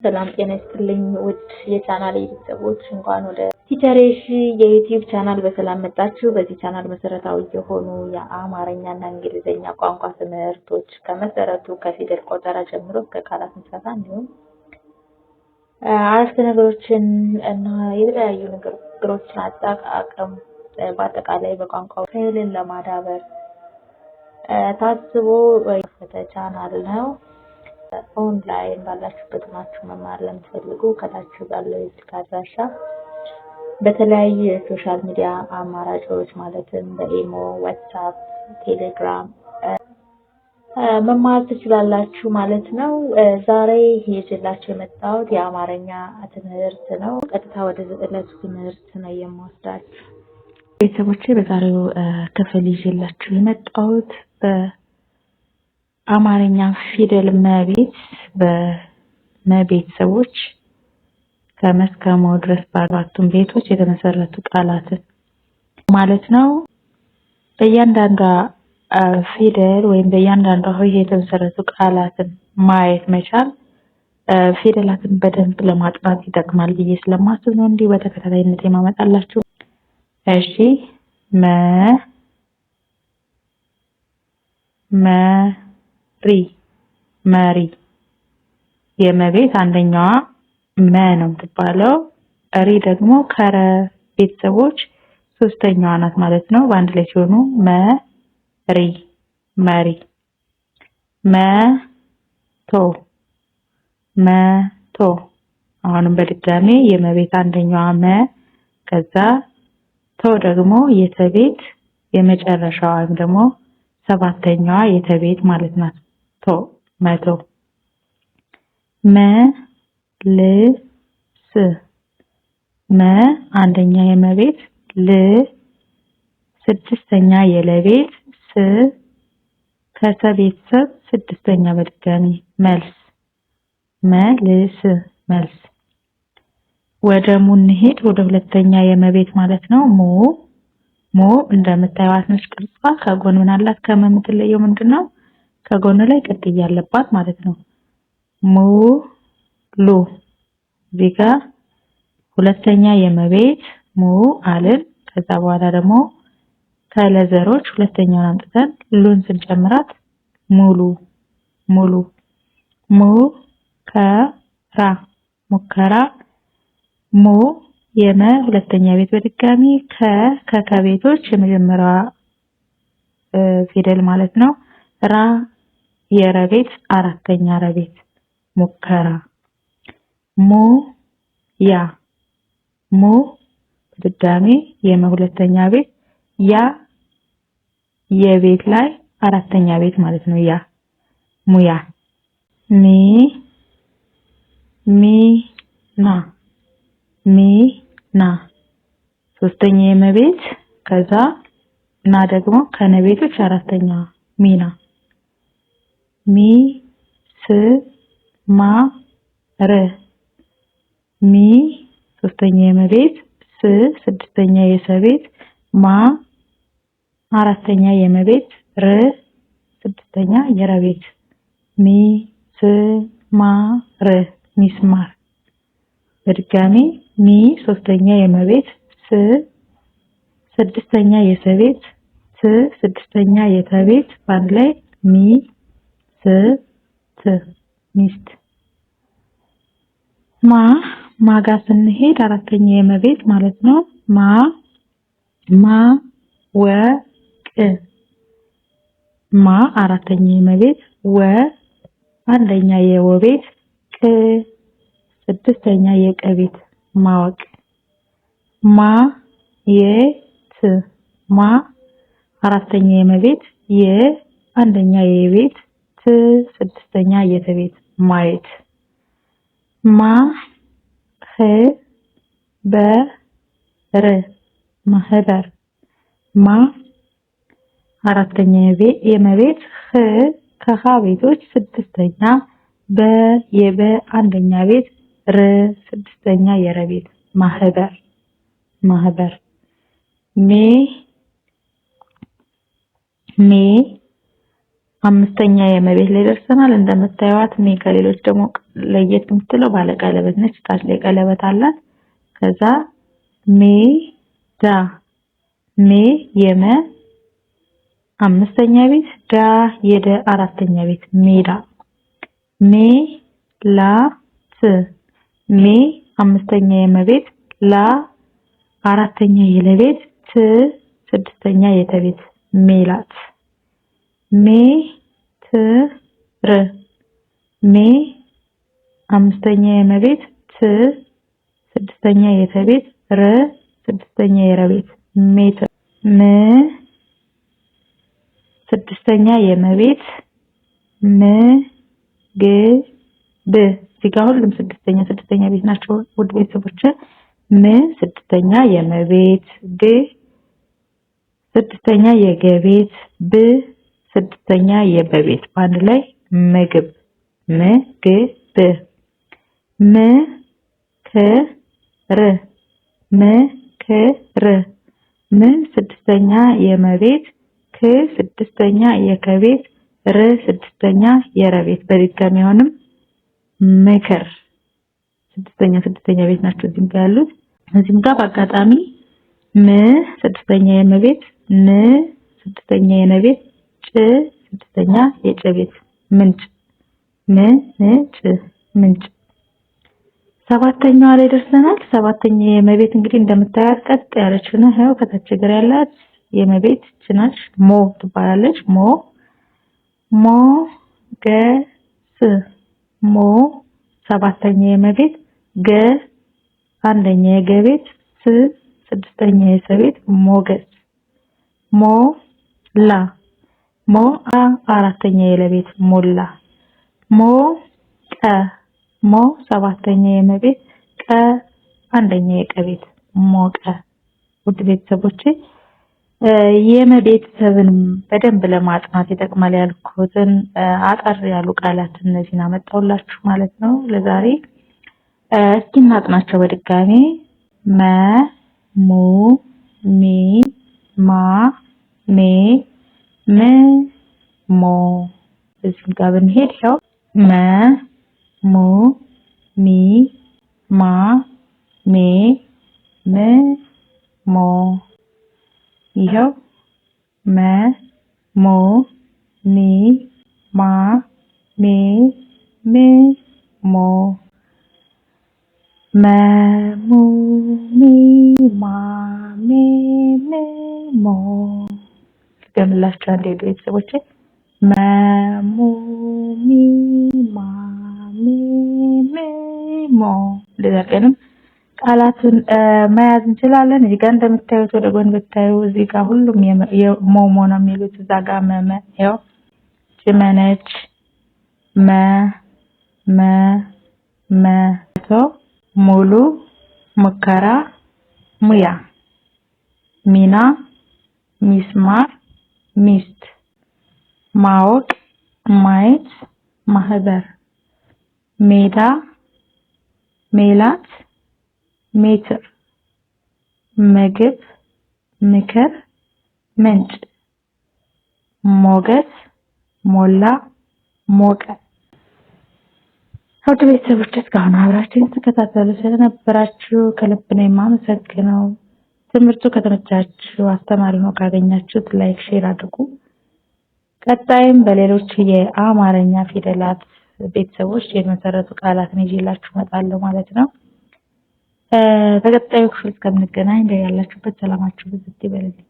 ሰላም ጤና ይስጥልኝ ውድ የቻናል ቤተሰቦች እንኳን ወደ ቲቸሬሽ የዩቲዩብ ቻናል በሰላም መጣችሁ። በዚህ ቻናል መሰረታዊ የሆኑ የአማርኛና እንግሊዘኛ ቋንቋ ትምህርቶች ከመሰረቱ ከፊደል ቆጠራ ጀምሮ እስከ ቃላት ምስረታ እንዲሁም አረፍተ ነገሮችን እና የተለያዩ ንግግሮችን አጠቃቀም በአጠቃላይ በቋንቋው ክህሎትን ለማዳበር ታስቦ የከፈተ ቻናል ነው። ኦንላይን ባላችሁበት ሆናችሁ መማር ለምትፈልጉ ከታች ባለው የስልክ አድራሻ በተለያዩ የሶሻል ሚዲያ አማራጮች ማለትም በኢሞ፣ ዋትስአፕ፣ ቴሌግራም መማር ትችላላችሁ ማለት ነው። ዛሬ ይዤላችሁ የመጣሁት የአማርኛ ትምህርት ነው። ቀጥታ ወደ ዕለቱ ትምህርት ነው የምወስዳችሁ። ቤተሰቦቼ በዛሬው ክፍል ይዤላችሁ የመጣሁት አማርኛ ፊደል መቤት በመቤተሰቦች ከመስከሞ ድረስ ባሉት ቤቶች የተመሰረቱ ቃላትን ማለት ነው። በእያንዳንዷ ፊደል ወይም በእያንዳንዷ ሆሄ የተመሰረቱ ቃላትን ማየት መቻል ፊደላትን በደንብ ለማጥናት ይጠቅማል ብዬ ስለማስብ ነው እንዲህ በተከታታይነት የማመጣላችሁ። እሺ መሪ የመቤት አንደኛዋ መ ነው የምትባለው። ሪ ደግሞ ከረ ቤተሰቦች ሶስተኛዋ ናት ማለት ነው። በአንድ ላይ ሲሆኑ መሪ። መቶ አሁንም በድጋሚ የመቤት አንደኛዋ መ ከዛ ቶ ደግሞ የተቤት የመጨረሻዋ ወይም ደግሞ ሰባተኛዋ የተቤት ማለት ናት። መቶ መልስ መ አንደኛ የመቤት ል ስድስተኛ የለቤት ስ ከሰቤተሰብ ስድስተኛ በድጋሚ መልስ መልስ። ወደ ሙ እንሄድ። ወደ ሁለተኛ የመቤት ማለት ነው። ሙ እንደምታዩት ነች ቅርጿ። ከጎን ምን አላት? ከመምትለየው ምንድነው? ከጎን ላይ ቅጥያ ያለባት ማለት ነው። ሙሉ እዚህ ጋር ሁለተኛ የመቤት ሙ አልን። ከዛ በኋላ ደግሞ ከለዘሮች ሁለተኛውን አምጥተን ሉን ስንጨምራት ሙሉ ሙከራ ሙ የመ ሁለተኛ ቤት በድጋሚ ከከቤቶች የመጀመሪያዋ ፊደል ማለት ነው። ራ የረቤት አራተኛ ረቤት ሙከራ ሙ በድጋሚ የመ ሁለተኛ ቤት ያ የቤት ላይ አራተኛ ቤት ማለት ነው። ያ ሙያ ሚና ሶስተኛ የመቤት ከዛ ና ደግሞ ከነቤቶች አራተኛ ሚና ሶስተኛ የመቤት ስ ስድስተኛ የሰቤት ማ አራተኛ የመቤት ር ስድስተኛ የረቤት ሚስማር በድጋሚ ሶስተኛ የመቤት ስ ስድስተኛ የሰቤት ስ ስድስተኛ የተቤት ባንድ ላይ ሚስት ማጋ ስንሄድ አራተኛ የመቤት ማለት ነው። አራተኛ የመቤት ወ አንደኛ የወቤት ቅ ስድስተኛ የቀቤት ማወቅ አራተኛ የመቤት አንደኛ የቤት ት ስድስተኛ የተቤት ማየት ማህበር አራተኛ የመቤት ከሃ ቤቶች ስድስተኛ የበ አንደኛ ቤት ር ስድስተኛ የረቤት ማህበር አምስተኛ የመቤት ላይ ደርሰናል። እንደምታዩት ሜ ከሌሎች ደግሞ ለየት የምትለው ባለ ቀለበት ነች። ታች ላይ ቀለበት አላት። ከዛ ሜዳ ሜ የመ አምስተኛ ቤት ዳ የደ አራተኛ ቤት ሜዳ ሜላት ሜ አምስተኛ የመቤት ላ አራተኛ የለቤት ት ስድስተኛ የተቤት ሜላት ሜትር ሜ አምስተኛ የመቤት ት ስድስተኛ የተቤት ር ስድስተኛ የረቤት ሜትር ም ስድስተኛ የመቤት ም ግ ብ እዚህ ጋር ሁሉም ስድስተኛ ቤት ናቸው። ውድ ቤተሰቦች ም ስድስተኛ የመቤት ግ ስድስተኛ የገቤት ብ ስድስተኛ የበቤት በአንድ ላይ ምግብ ምግብ ምክር ምክር ም ስድስተኛ የመቤት ክ ስድስተኛ የከቤት ር ስድስተኛ የረቤት በድጋሚ አሁንም ምክር ስድስተኛ ቤት ናቸው እዚህም ጋር ያሉት። እዚህም ጋር በአጋጣሚ ም ስድስተኛ የመቤት ን ስድስተኛ የነቤት ጭ ስድስተኛ የጨቤት ምንጭ ምንጭ ምንጭ። ሰባተኛዋ ላይ ደርሰናል። ሰባተኛ የመቤት እንግዲህ እንደምታያት ቀጥ ያለች ነው። ያው ከታች እግር ያላት የመቤት ጭናሽ ሞ ትባላለች። ሞ ገስ ሞ ሰባተኛ የመቤት ገ አንደኛ የገቤት ስ ስድስተኛ የሰቤት ሞገስ ሞላ ሞ አራተኛ የለቤት ሞላ ሞቀ ሞ ሰባተኛ የመቤት ቀ አንደኛ የቀቤት ሞቀ። ውድ ቤተሰቦቼ የመቤተሰብን በደንብ ለማጥናት ይጠቅማል ያልኩትን አጠር ያሉ ቃላት እነዚህን አመጣሁላችሁ ማለት ነው ለዛሬ። እስኪ እናጥናቸው በድጋሚ መ ሙ ሚ ማ ሜ ም ሞ። እዚህ ጋር ብንሄድ ያው መ ሙ ሚ ማ ሜ ም ሞ ይኸው መ ሙ ሚ ማ ሜ ም ሞ መ ሙ ሚ ማ ሜ ም ሞ። ልገምላችሁ አንዴ ቤተሰቦቼ መ ሙ ሚ ማ ሜ ም ሞ። እንደዛቀንም ቃላቱን መያዝ እንችላለን። እዚህ ጋር እንደምታዩት ወደ ጎን ብታዩ እዚህ ጋር ሁሉም የሞሞ ነው የሚሉት። እዛ ጋር መመ ያው ጭመነች መ ሙሉ ሙከራ ሙያ ሚና ሚስማር ሚስት ማወቅ ማየት ማህበር ሜዳ ሜላት ሜትር ምግብ ምክር ምንጭ ሞገስ ሞላ ሞቀ። ውድ ቤተሰቦች እስካሁን አብራችሁን ተከታተሉ ስለነበራችሁ ከልብ ነው የማመሰግነው። ትምህርቱ ከተመቻችሁ አስተማሪ ነው ካገኛችሁት ላይክ ሼር አድርጉ። ቀጣይም በሌሎች የአማርኛ ፊደላት ቤተሰቦች የመሰረቱ ቃላትን ይዤላችሁ እመጣለሁ ማለት ነው። በቀጣዩ ክፍል እስከምንገናኝ በያላችሁበት ሰላማችሁ ብዙ ይበልልኝ።